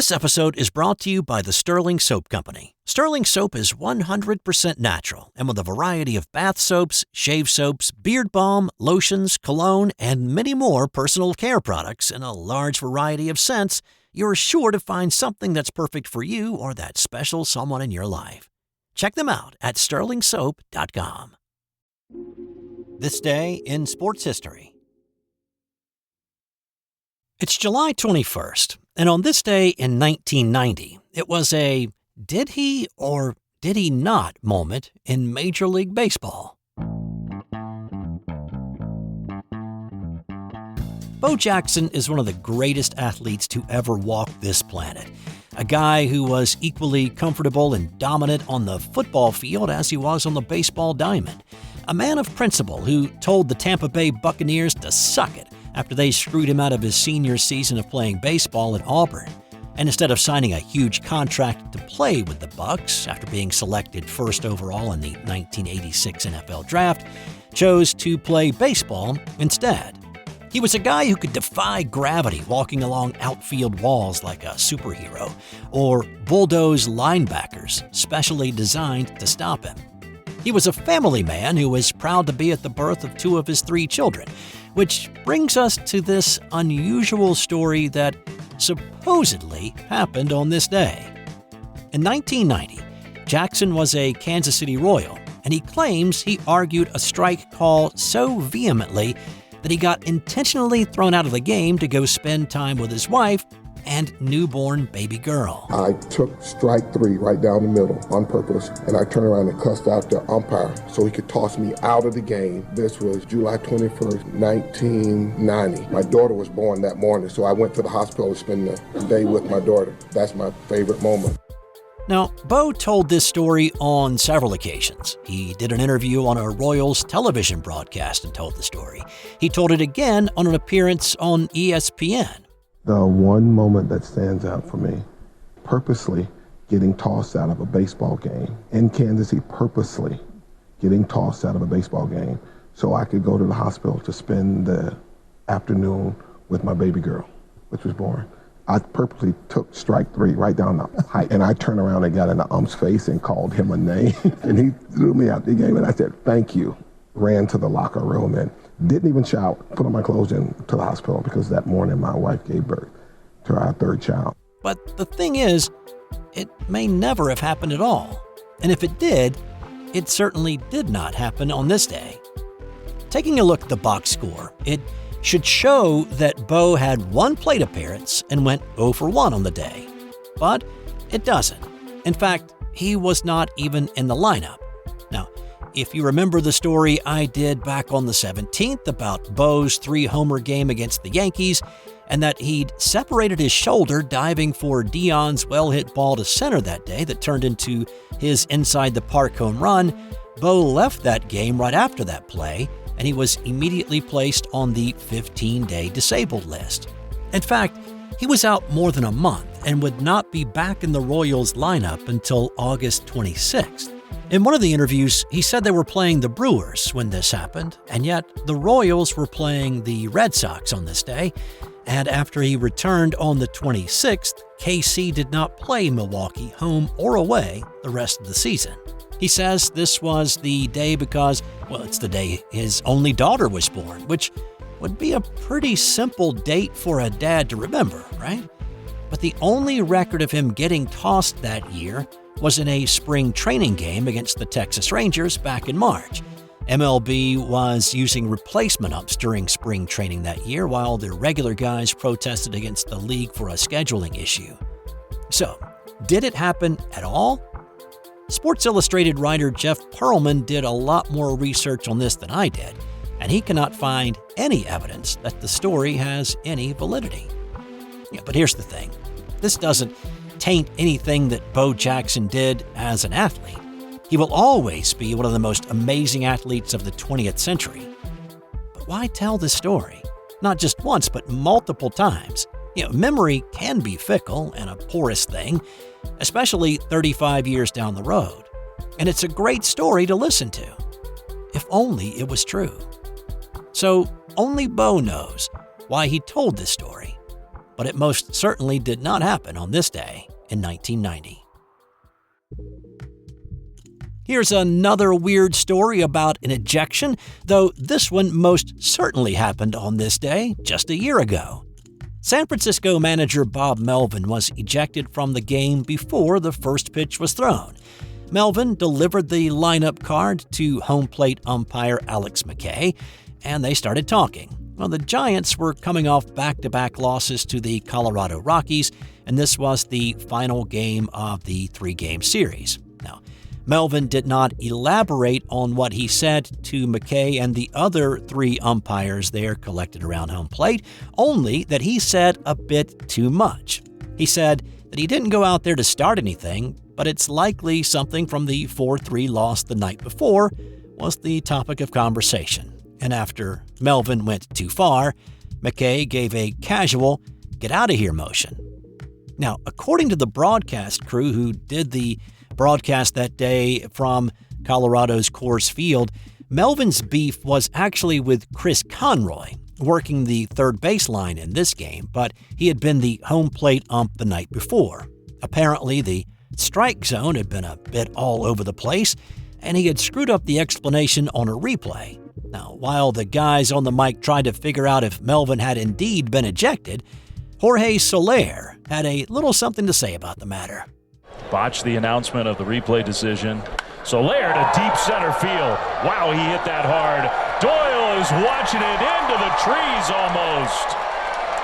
This episode is brought to you by the Sterling Soap Company. Sterling Soap is 100% natural and with a variety of bath soaps, shave soaps, beard balm, lotions, cologne, and many more personal care products in a large variety of scents, you're sure to find something that's perfect for you or that special someone in your life. Check them out at sterlingsoap.com. This day in sports history. It's July 21st, and on this day in 1990, it was a did he or did he not moment in Major League Baseball. Bo Jackson is one of the greatest athletes to ever walk this planet. A guy who was equally comfortable and dominant on the football field as he was on the baseball diamond. A man of principle who told the Tampa Bay Buccaneers to suck it after they screwed him out of his senior season of playing baseball at Auburn. And instead of signing a huge contract to play with the Bucs after being selected first overall in the 1986 NFL Draft, chose to play baseball instead. He was a guy who could defy gravity walking along outfield walls like a superhero, or bulldoze linebackers specially designed to stop him. He was a family man who was proud to be at the birth of two of his three children, which brings us to this unusual story that supposedly happened on this day. In 1990, Jackson was a Kansas City Royal, and he claims he argued a strike call so vehemently that he got intentionally thrown out of the game to go spend time with his wife and newborn baby girl. I took strike three right down the middle on purpose, and I turned around and cussed out the umpire so he could toss me out of the game. This was July 21st, 1990. My daughter was born that morning, so I went to the hospital to spend the day with my daughter. That's my favorite moment. Now, Bo told this story on several occasions. He did an interview on a Royals television broadcast and told the story. He told it again on an appearance on ESPN. The one moment that stands out for me, purposely getting tossed out of a baseball game in Kansas City, purposely getting tossed out of a baseball game so I could go to the hospital to spend the afternoon with my baby girl, which was born. I purposely took strike three right down the height, and I turned around and got in the ump's face and called him a name, and he threw me out the game, and I said, thank you. Ran to the locker room and didn't even shower, put on my clothes and to the hospital because that morning my wife gave birth to our third child. But the thing is, it may never have happened at all. And if it did, it certainly did not happen on this day. Taking a look at the box score, it should show that Bo had one plate appearance and went 0 for 1 on the day. But it doesn't. In fact, he was not even in the lineup. Now, if you remember the story I did back on the 17th about Bo's 3-homer game against the Yankees, and that he'd separated his shoulder diving for Dion's well-hit ball to center that day that turned into his inside-the-park home run, Bo left that game right after that play, and he was immediately placed on the 15-day disabled list. In fact, he was out more than a month and would not be back in the Royals lineup until August 26th. In one of the interviews, he said they were playing the Brewers when this happened, and yet the Royals were playing the Red Sox on this day, and after he returned on the 26th, KC did not play Milwaukee home or away the rest of the season. He says this was the day because, well, it's the day his only daughter was born, which would be a pretty simple date for a dad to remember, right? But the only record of him getting tossed that year was in a spring training game against the Texas Rangers back in March. MLB was using replacement umps during spring training that year while their regular guys protested against the league for a scheduling issue. So, did it happen at all? Sports Illustrated writer Jeff Pearlman did a lot more research on this than I did, and he cannot find any evidence that the story has any validity. Yeah, but here's the thing. This doesn't taint anything that Bo Jackson did as an athlete. He will always be one of the most amazing athletes of the 20th century. But why tell this story? Not just once, but multiple times. Memory can be fickle and a porous thing, especially 35 years down the road. And it's a great story to listen to, if only it was true. So only Bo knows why he told this story. but it most certainly did not happen on this day in 1990. Here's another weird story about an ejection, though this one most certainly happened on this day just a year ago. San Francisco manager Bob Melvin was ejected from the game before the first pitch was thrown. Melvin delivered the lineup card to home plate umpire Alex McKay, and they started talking. Well, the Giants were coming off back-to-back losses to the Colorado Rockies, and this was the final game of the three-game series. Now, Melvin did not elaborate on what he said to McKay and the other three umpires there collected around home plate, only that he said a bit too much. He said that he didn't go out there to start anything, but it's likely something from the 4-3 loss the night before was the topic of conversation. And after Melvin went too far, McKay gave a casual, "get out of here" motion. Now, according to the broadcast crew who did the broadcast that day from Colorado's Coors Field, Melvin's beef was actually with Chris Conroy, working the third baseline in this game, but he had been the home plate ump the night before. Apparently, the strike zone had been a bit all over the place, and he had screwed up the explanation on a replay. Now, while the guys on the mic tried to figure out if Melvin had indeed been ejected, Jorge Soler had a little something to say about the matter. Botched the announcement of the replay decision. Soler to deep center field. Wow, he hit that hard. Doyle is watching it into the trees almost.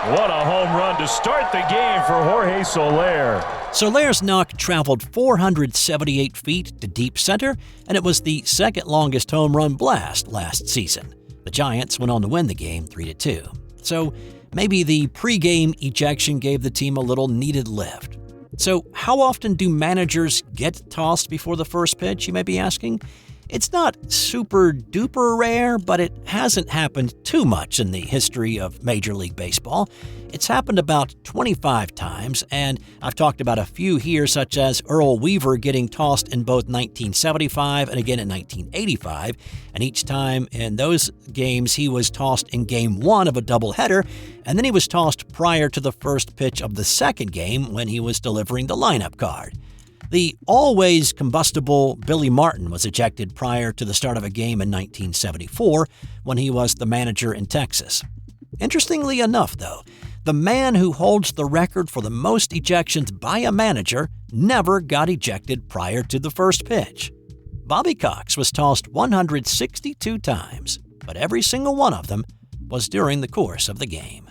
What a home run to start the game for Jorge Soler. Soler's knock traveled 478 feet to deep center, and it was the second longest home run blast last season. The Giants went on to win the game 3-2. So maybe the pregame ejection gave the team a little needed lift. So how often do managers get tossed before the first pitch, you may be asking? It's not super duper rare, but it hasn't happened too much in the history of Major League Baseball. It's happened about 25 times, and I've talked about a few here, such as Earl Weaver getting tossed in both 1975 and again in 1985, and each time in those games he was tossed in Game 1 of a doubleheader, and then he was tossed prior to the first pitch of the second game when he was delivering the lineup card. The always combustible Billy Martin was ejected prior to the start of a game in 1974 when he was the manager in Texas. Interestingly enough, though, the man who holds the record for the most ejections by a manager never got ejected prior to the first pitch. Bobby Cox was tossed 162 times, but every single one of them was during the course of the game.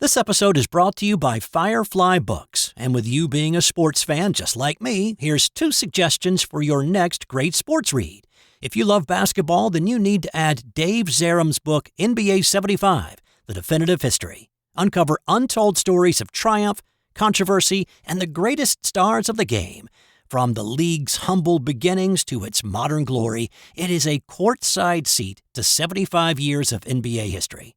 This episode is brought to you by Firefly Books, and with you being a sports fan just like me, here's 2 suggestions for your next great sports read. If you love basketball, then you need to add Dave Zarum's book, NBA 75, The Definitive History. Uncover untold stories of triumph, controversy, and the greatest stars of the game. From the league's humble beginnings to its modern glory, it is a courtside seat to 75 years of NBA history.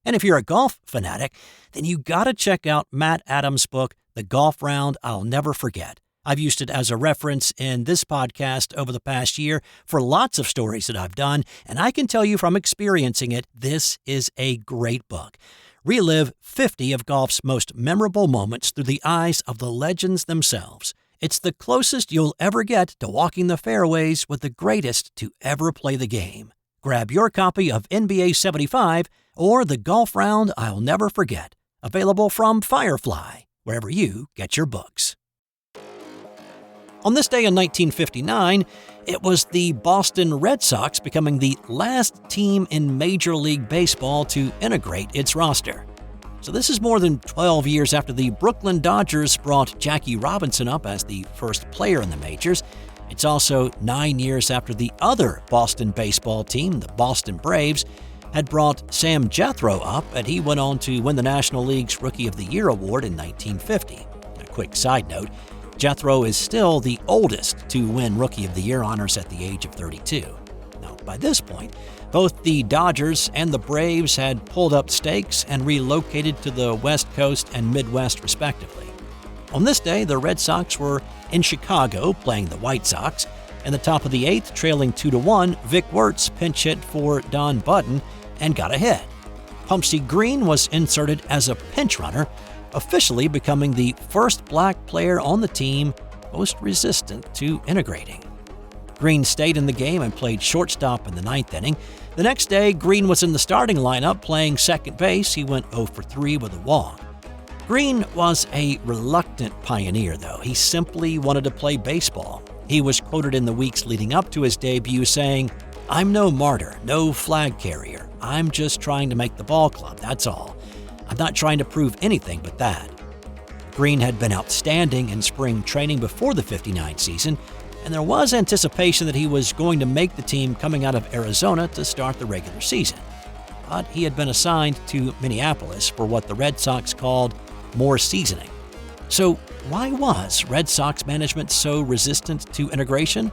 And if you're a golf fanatic, then you gotta check out Matt Adams' book, The Golf Round I'll Never Forget. I've used it as a reference in this podcast over the past year for lots of stories that I've done, and I can tell you from experiencing it, this is a great book. Relive 50 of golf's most memorable moments through the eyes of the legends themselves. It's the closest you'll ever get to walking the fairways with the greatest to ever play the game. Grab your copy of NBA 75 or The Golf Round I'll Never Forget, available from Firefly, wherever you get your books. On this day in 1959, it was the Boston Red Sox becoming the last team in Major League Baseball to integrate its roster. So this is more than 12 years after the Brooklyn Dodgers brought Jackie Robinson up as the first player in the majors. It's also 9 years after the other Boston baseball team, the Boston Braves, had brought Sam Jethro up, and he went on to win the National League's Rookie of the Year award in 1950. A quick side note, Jethro is still the oldest to win Rookie of the Year honors at the age of 32. Now, by this point, both the Dodgers and the Braves had pulled up stakes and relocated to the West Coast and Midwest respectively. On this day, the Red Sox were in Chicago playing the White Sox. In the top of the 8th, trailing 2-1, Vic Wertz pinch hit for Don Budden and got a hit. Pumpsie Green was inserted as a pinch runner, officially becoming the first black player on the team most resistant to integrating. Green stayed in the game and played shortstop in the 9th inning. The next day, Green was in the starting lineup playing second base. He went 0 for 3 with a walk. Green was a reluctant pioneer, though. He simply wanted to play baseball. He was quoted in the weeks leading up to his debut saying, "I'm no martyr, no flag carrier. I'm just trying to make the ball club, that's all. I'm not trying to prove anything but that." Green had been outstanding in spring training before the '59 season, and there was anticipation that he was going to make the team coming out of Arizona to start the regular season. But he had been assigned to Minneapolis for what the Red Sox called more seasoning. So why was Red Sox management so resistant to integration?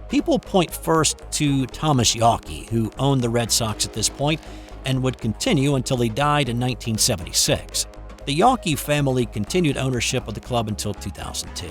People point first to Thomas Yawkey, who owned the Red Sox at this point and would continue until he died in 1976. The Yawkey family continued ownership of the club until 2002.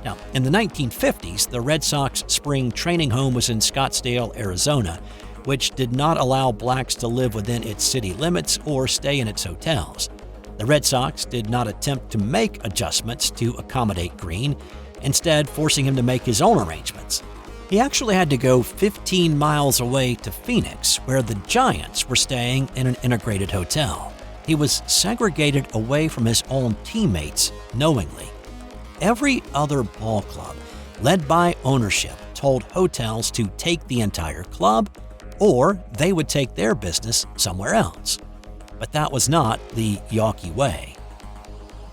Now, in the 1950s, the Red Sox spring training home was in Scottsdale, Arizona, which did not allow blacks to live within its city limits or stay in its hotels. The Red Sox did not attempt to make adjustments to accommodate Green, instead forcing him to make his own arrangements. He actually had to go 15 miles away to Phoenix, where the Giants were staying in an integrated hotel. He was segregated away from his own teammates knowingly. Every other ball club, led by ownership, told hotels to take the entire club, or they would take their business somewhere else. But that was not the Yawkey way.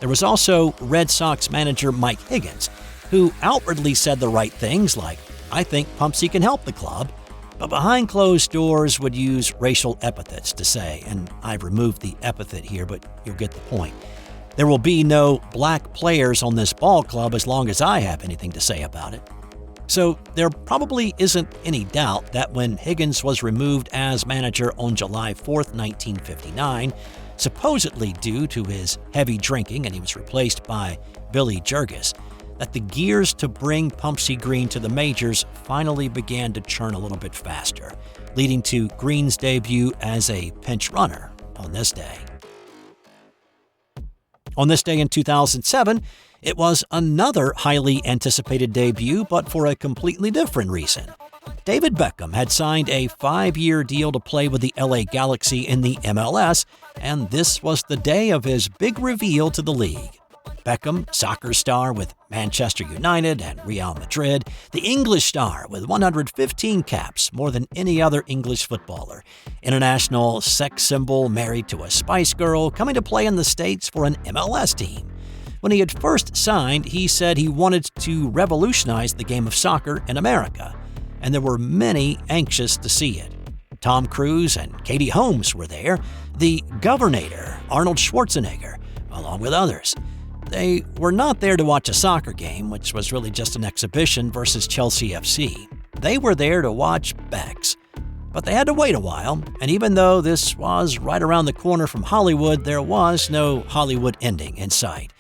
There was also Red Sox manager Mike Higgins, who outwardly said the right things like, "I think Pumpsie can help the club," but behind closed doors would use racial epithets to say, and I've removed the epithet here, but you'll get the point. "There will be no black players on this ball club as long as I have anything to say about it." So there probably isn't any doubt that when Higgins was removed as manager on July 4th, 1959, supposedly due to his heavy drinking, and he was replaced by Billy Jurges, that the gears to bring Pumpsie Green to the majors finally began to churn a little bit faster, leading to Green's debut as a pinch runner on this day. On this day in 2007, it was another highly anticipated debut, but for a completely different reason. David Beckham had signed a 5-year deal to play with the LA Galaxy in the MLS, and this was the day of his big reveal to the league. Beckham, soccer star with Manchester United and Real Madrid, the English star with 115 caps, more than any other English footballer, international sex symbol married to a Spice Girl, coming to play in the States for an MLS team. When he had first signed, he said he wanted to revolutionize the game of soccer in America, and there were many anxious to see it. Tom Cruise and Katie Holmes were there, the Governor, Arnold Schwarzenegger, along with others. They were not there to watch a soccer game, which was really just an exhibition versus Chelsea FC. They were there to watch Becks. But they had to wait a while, and even though this was right around the corner from Hollywood, there was no Hollywood ending in sight.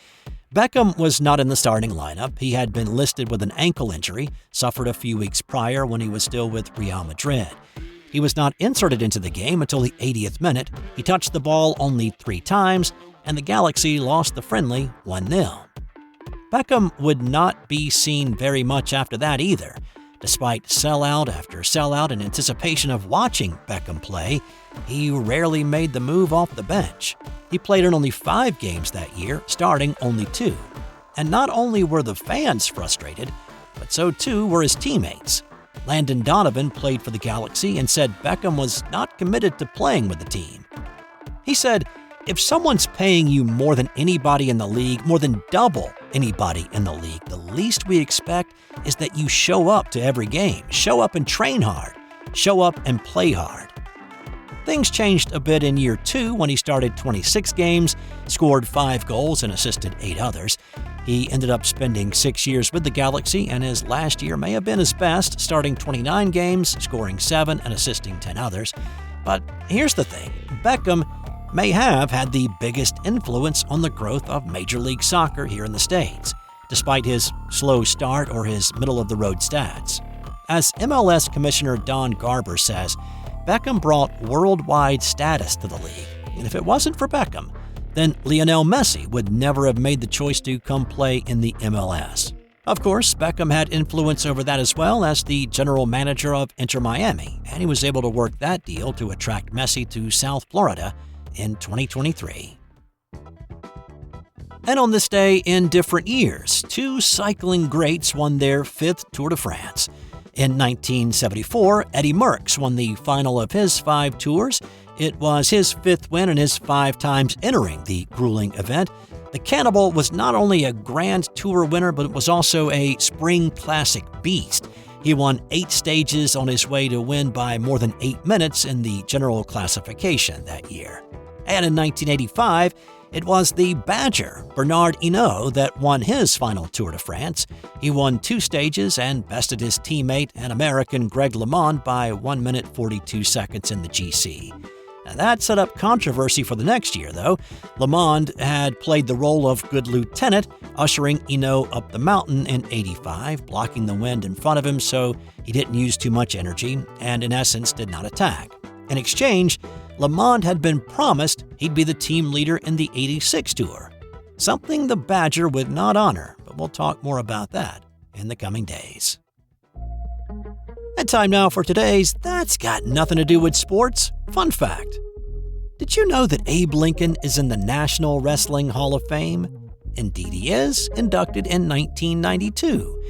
Beckham was not in the starting lineup. He had been listed with an ankle injury, suffered a few weeks prior when he was still with Real Madrid. He was not inserted into the game until the 80th minute. He touched the ball only 3 times, and the Galaxy lost the friendly 1-0. Beckham would not be seen very much after that either. Despite sellout after sellout in anticipation of watching Beckham play, he rarely made the move off the bench. He played in only 5 games that year, starting only 2. And not only were the fans frustrated, but so too were his teammates. Landon Donovan played for the Galaxy and said Beckham was not committed to playing with the team. He said, "If someone's paying you more than anybody in the league, more than double anybody in the league, the least we expect is that you show up to every game, show up and train hard, show up and play hard." Things changed a bit in year 2 when he started 26 games, scored 5 goals and assisted 8 others. He ended up spending 6 years with the Galaxy, and his last year may have been his best, starting 29 games, scoring 7 and assisting 10 others. But here's the thing, Beckham may have had the biggest influence on the growth of Major League Soccer here in the States, despite his slow start or his middle-of-the-road stats. As MLS Commissioner Don Garber says, Beckham brought worldwide status to the league, and if it wasn't for Beckham, then Lionel Messi would never have made the choice to come play in the MLS. Of course, Beckham had influence over that as well as the general manager of Inter Miami, and he was able to work that deal to attract Messi to South Florida in 2023. And on this day in different years, two cycling greats won their fifth Tour de France. In 1974, Eddy Merck won the final of his 5 tours. It was his 5th win and his 5 times entering the grueling event. The Cannibal was not only a Grand Tour winner, but it was also a Spring Classic beast. He won 8 stages on his way to win by more than 8 minutes in the general classification that year. And in 1985, it was the Badger, Bernard Hinault, that won his final Tour de France. He won 2 stages and bested his teammate and American Greg LeMond by 1 minute 42 seconds in the GC. Now that set up controversy for the next year, though. LeMond had played the role of good lieutenant, ushering Hinault up the mountain in 85, blocking the wind in front of him so he didn't use too much energy and, in essence, did not attack. In exchange, LeMond had been promised he'd be the team leader in the 86 Tour, something the Badger would not honor, but we'll talk more about that in the coming days. And time now for today's That's Got Nothing to Do with Sports fun fact. Did you know that Abe Lincoln is in the National Wrestling Hall of Fame? Indeed he is, inducted in 1992.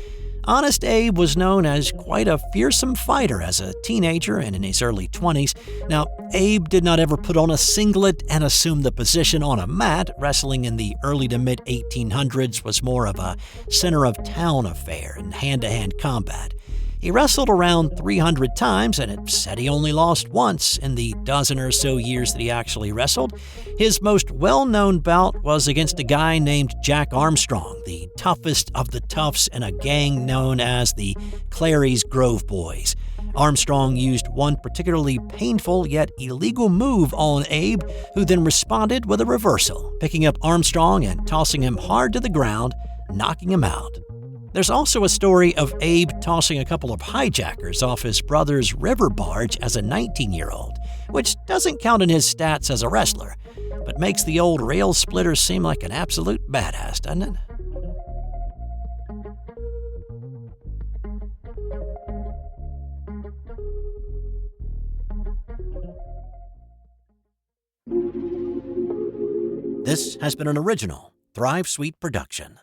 Honest Abe was known as quite a fearsome fighter as a teenager and in his early 20s. Now, Abe did not ever put on a singlet and assume the position on a mat. Wrestling in the early to mid-1800s was more of a center-of-town affair and hand-to-hand combat. He wrestled around 300 times, and it said he only lost once in the dozen or so years that he actually wrestled. His most well-known bout was against a guy named Jack Armstrong, the toughest of the toughs in a gang known as the Clary's Grove Boys. Armstrong used one particularly painful yet illegal move on Abe, who then responded with a reversal, picking up Armstrong and tossing him hard to the ground, knocking him out. There's also a story of Abe tossing a couple of hijackers off his brother's river barge as a 19-year-old, which doesn't count in his stats as a wrestler, but makes the old rail splitter seem like an absolute badass, doesn't it? This has been an original Thrive Suite production.